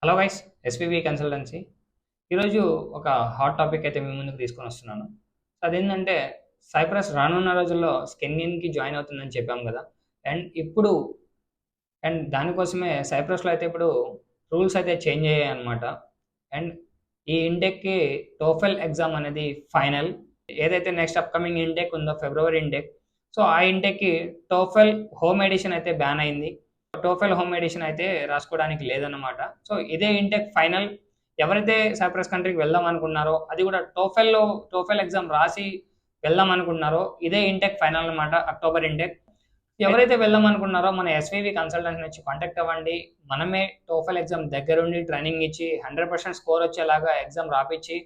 Hello guys, SPB consultancy. ఈరోజు ఒక hot topic అయితే మీ ముందుకు తీసుకొని వస్తున్నాను. సో అదేంటంటే, సైప్రస్ రానున్న రోజుల్లో స్కెన్నియన్‌కి జాయిన్ అవుతుందని చెప్పాం కదా! ఇప్పుడు దానికోసమే సైప్రస్‌లో అయితే ఇప్పుడు రూల్స్ అయితే చేంజ్ అయ్యాయన్నమాట. అండ్ ఈ ఇంటెక్‌కి టోఫెల్ ఎగ్జామ్ అనేది ఫైనల్. ఏదైతే నెక్స్ట్ అప్‌కమింగ్ ఇంటెక్ ఉందో ఫిబ్రవరి ఇంటెక్. సో ఆ ఇంటెక్‌కి టోఫెల్ హోమ్ ఎడిషన్ అయితే బ్యాన్ అయింది. టోఫెల్ హోమ్ ఎడిషన్ అయితే రాసుకోవడానికి లేదన్నమాట. సో ఇదే ఇంటెక్ ఫైనల్. ఎవరైతే సైప్రస్ కంట్రీకి వెళ్దాం అనుకున్నారో, అది కూడా టోఫెల్ ఎగ్జామ్ రాసి వెళ్దాం అనుకున్నారో, ఇదే ఇంటెక్ ఫైనల్ అన్నమాట, అక్టోబర్ ఇంటెక్. ఎవరైతే వెళ్దాం అనుకున్నారో మన ఎస్వీవి కన్సల్టెన్సీ నుంచి కాంటాక్ట్ అవ్వండి. మనమే టోఫెల్ ఎగ్జామ్ దగ్గరుండి ట్రైనింగ్ ఇచ్చి 100% స్కోర్ వచ్చేలాగా ఎగ్జామ్ రాపిచ్చి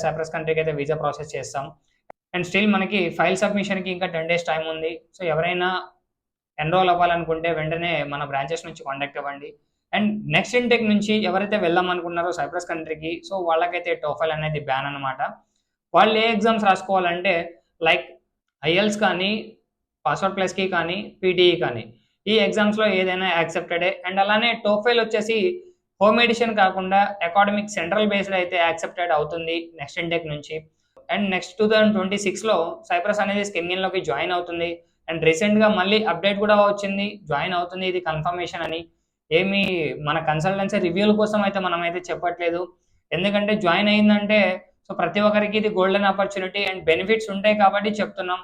సైప్రస్ కంట్రీకి అయితే వీసా ప్రాసెస్ చేస్తాం. అండ్ స్టిల్ మనకి ఫైల్ సబ్మిషన్‌కి ఇంకా 10 డేస్ టైం ఉంది. సో ఎవరైనా ఎన్రోల్ అవ్వాలనుకుంటే వెంటనే మన బ్రాంచెస్ నుంచి కాంటాక్ట్ అవ్వండి. అండ్ నెక్స్ట్ ఇంటెక్ నుంచి ఎవరైతే వెళ్దాం అనుకున్నారో సైప్రస్ కంట్రీకి, సో వాళ్ళకైతే టోఫెల్ అనేది బ్యాన్ అనమాట. వాళ్ళు ఏ ఎగ్జామ్స్ రాసుకోవాలంటే, లైక్ ఐఎల్స్ కానీ, పాస్వర్డ్ ప్లస్‌కి కానీ, పీటీఈ కానీ, ఈ ఎగ్జామ్స్‌లో ఏదైనా యాక్సెప్టెడే. అండ్ అలానే టోఫెల్ వచ్చేసి హోమ్ ఎడిషన్ కాకుండా అకాడమిక్ సెంట్రల్ బేస్డ్ అయితే యాక్సెప్టెడ్ అవుతుంది నెక్స్ట్ ఇంటెక్ నుంచి. అండ్ నెక్స్ట్ 2026లో సైప్రస్ అనేది స్కెన్నియన్‌లోకి జాయిన్ అవుతుంది. అండ్ రీసెంట్‌గా మళ్ళీ అప్డేట్ కూడా వచ్చింది, జాయిన్ అవుతుంది ఇది కన్ఫర్మేషన్ అని. ఏమి మన కన్సల్టెన్సీ రివ్యూల కోసం అయితే మనమైతే చెప్పట్లేదు. ఎందుకంటే జాయిన్ అయిందంటే సో ప్రతి ఒక్కరికి ఇది గోల్డెన్ ఆపర్చునిటీ అండ్ బెనిఫిట్స్ ఉంటాయి కాబట్టి చెప్తున్నాం.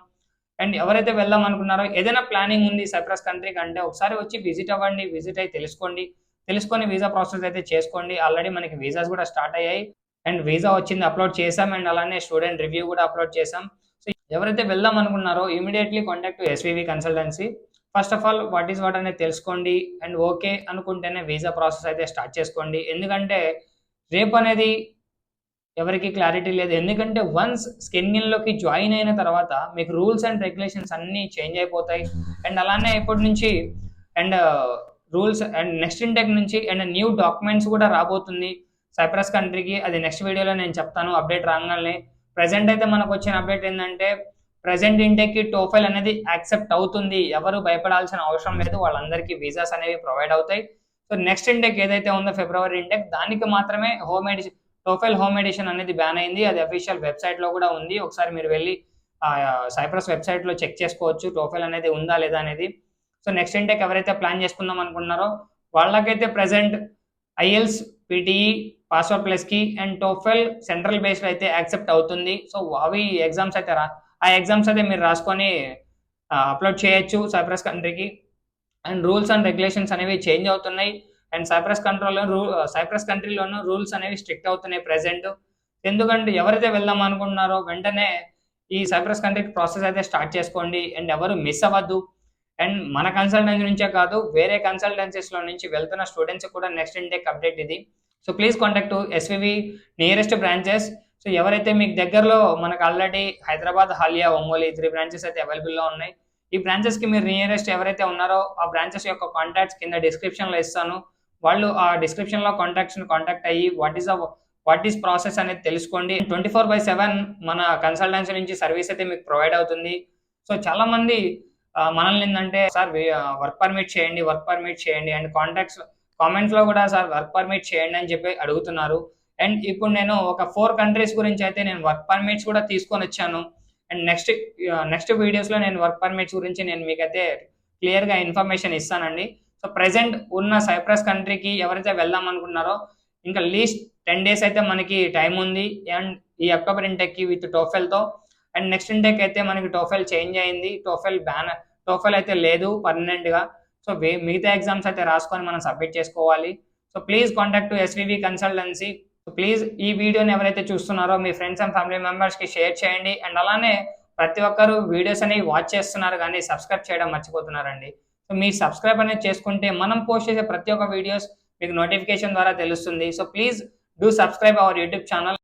అండ్ ఎవరైతే వెళ్దాం అనుకున్నారో, ఏదైనా ప్లానింగ్ ఉంది సైప్రస్ కంట్రీకి అంటే ఒకసారి వచ్చి విజిట్ అవ్వండి. విజిట్ అయ్యి తెలుసుకోండి. తెలుసుకొని వీసా ప్రాసెస్ అయితే చేసుకోండి. ఆల్రెడీ మనకి వీసాస్ కూడా స్టార్ట్ అయ్యాయి. అండ్ వీసా వచ్చింది, అప్లోడ్ చేసాం. అండ్ అలానే స్టూడెంట్ రివ్యూ కూడా అప్లోడ్ చేసాం. సో ఎవరైతే వెళ్దాం అనుకున్నారో immediately contact SVV consultancy. First of all what is what అనేది తెలుసుకోండి. అండ్ ఓకే అనుకుంటేనే వీసా ప్రాసెస్ అయితే స్టార్ట్ చేసుకోండి. ఎందుకంటే రేపు అనేది ఎవరికి క్లారిటీ లేదు. ఎందుకంటే వన్స్ స్కెన్నియన్‌లోకి జాయిన్ అయిన తర్వాత మీకు రూల్స్ అండ్ రెగ్యులేషన్స్ అన్నీ చేంజ్ అయిపోతాయి. అండ్ అలానే ఇప్పటి నుంచి and rules and next intake నుంచి అండ్ న్యూ డాక్యుమెంట్స్ కూడా రాబోతుంది సైప్రస్ కంట్రీకి. అది నెక్స్ట్ వీడియోలో నేను చెప్తాను అప్డేట్ రాగానే. ప్రెజెంట్ అయితే మనకు వచ్చిన అప్డేట్ ఏంటంటే, ప్రెజెంట్ ఇంటెక్‌కి టోఫెల్ అనేది యాక్సెప్ట్ అవుతుంది. ఎవరు భయపడాల్సిన అవసరం లేదు. వాళ్ళందరికీ వీసాస్ అనేవి ప్రొవైడ్ అవుతాయి. సో నెక్స్ట్ ఇంటెక్ ఏదైతే ఉందో ఫిబ్రవరి ఇంటెక్, దానికి మాత్రమే టోఫెల్ హోమ్ ఎడిషన్ అనేది బ్యాన్ అయింది. అది అఫీషియల్ వెబ్సైట్లో కూడా ఉంది. ఒకసారి మీరు వెళ్ళి సైప్రస్ వెబ్సైట్లో చెక్ చేసుకోవచ్చు టోఫెల్ అనేది ఉందా లేదా అనేది. సో నెక్స్ట్ ఇంటెక్ ఎవరైతే ప్లాన్ చేసుకుందాం అనుకుంటున్నారో వాళ్ళకైతే ప్రెజెంట్ ఐఎల్స్, పీటీఈ, పాస్వర్డ్ ప్లస్‌కి అండ్ టోఫెల్ సెంట్రల్ బేస్డ్ అయితే యాక్సెప్ట్ అవుతుంది. సో అవి ఎగ్జామ్స్ అయితే ఆ ఎగ్జామ్స్ అయితే మీరు రాసుకొని అప్లోడ్ చేయొచ్చు సైప్రస్ కంట్రీకి. అండ్ రూల్స్ అండ్ రెగ్యులేషన్స్ అనేవి చేంజ్ అవుతున్నాయి. అండ్ సైప్రస్ కంట్రీలోనూ రూల్స్ అనేవి స్ట్రిక్ట్ అవుతున్నాయి ప్రెజెంట్. ఎందుకంటే ఎవరైతే వెళ్దాం అనుకుంటున్నారో వెంటనే ఈ సైప్రస్ కంట్రీకి ప్రాసెస్ అయితే స్టార్ట్ చేసుకోండి. అండ్ ఎవరు మిస్ అవ్వద్దు. అండ్ మన కన్సల్టెన్సీ నుంచే కాదు, వేరే కన్సల్టెన్సీస్లో నుంచి వెళ్తున్న స్టూడెంట్స్ కూడా నెక్స్ట్ ఇంటెక్ అప్డేట్ ఇది. So please contact SVV nearest branches. So ఎవరైతే మీకు దగ్గరలో, మనకు ఆల్రెడీ హైదరాబాద్, హాలియా, ఒంగోలు, ఈ 3 బ్రాంచెస్ అయితే అవైలబుల్లో ఉన్నాయి. ఈ బ్రాంచెస్కి మీరు నియరెస్ట్ ఎవరైతే ఉన్నారో ఆ బ్రాంచెస్ యొక్క కాంటాక్ట్స్ కింద డిస్క్రిప్షన్లో ఇస్తాను. వాళ్ళు ఆ డిస్క్రిప్షన్లో కాంటాక్ట్ అయ్యి వాట్ ఈస్ ప్రాసెస్ అనేది తెలుసుకోండి. 24/7 మన కన్సల్టెన్సీ నుంచి సర్వీస్ అయితే మీకు ప్రొవైడ్ అవుతుంది. సో చాలా మంది మనల్ని ఏంటంటే, సార్ వర్క్ పర్మిట్ చేయండి అండ్ కామెంట్స్లో కూడా సార్ వర్క్ పర్మిట్ చేయండి అని చెప్పి అడుగుతున్నారు. అండ్ ఇప్పుడు నేను ఒక 4 కంట్రీస్ గురించి అయితే నేను వర్క్ పర్మిట్స్ కూడా తీసుకొని వచ్చాను. అండ్ నెక్స్ట్ వీడియోస్లో నేను వర్క్ పర్మిట్స్ గురించి నేను మీకైతే క్లియర్గా ఇన్ఫర్మేషన్ ఇస్తానండి. సో ప్రెసెంట్ ఉన్న సైప్రస్ కంట్రీకి ఎవరైతే వెళ్దాం అనుకున్నారో ఇంకా లీస్ట్ 10 డేస్ అయితే మనకి టైం ఉంది. అండ్ ఈ అక్టోబర్ ఇంటెక్కి విత్ టోఫెల్తో. అండ్ నెక్స్ట్ ఇంటెక్ అయితే మనకి టోఫెల్ చేంజ్ అయింది. టోఫెల్ అయితే లేదు పర్మనెంట్గా. సో మిగతా ఎగ్జామ్స్ అయితే రాసుకొని మనం సబ్మిట్ చేసుకోవాలి. So please contact SVV consultancy. So please ఈ వీడియోని ఎవరైతే చూస్తున్నారో మీ ఫ్రెండ్స్ అండ్ ఫ్యామిలీ మెంబర్స్కి షేర్ చేయండి. అండ్ అలానే ప్రతి ఒక్కరు వీడియోస్ అనేవి వాచ్ చేస్తున్నారు కానీ సబ్స్క్రైబ్ చేయడం మర్చిపోతున్నారండి. సో మీరు సబ్స్క్రైబ్ అనేది చేసుకుంటే మనం పోస్ట్ చేసే ప్రతి ఒక్క వీడియోస్ మీకు నోటిఫికేషన్ ద్వారా తెలుస్తుంది. So please do subscribe our YouTube channel.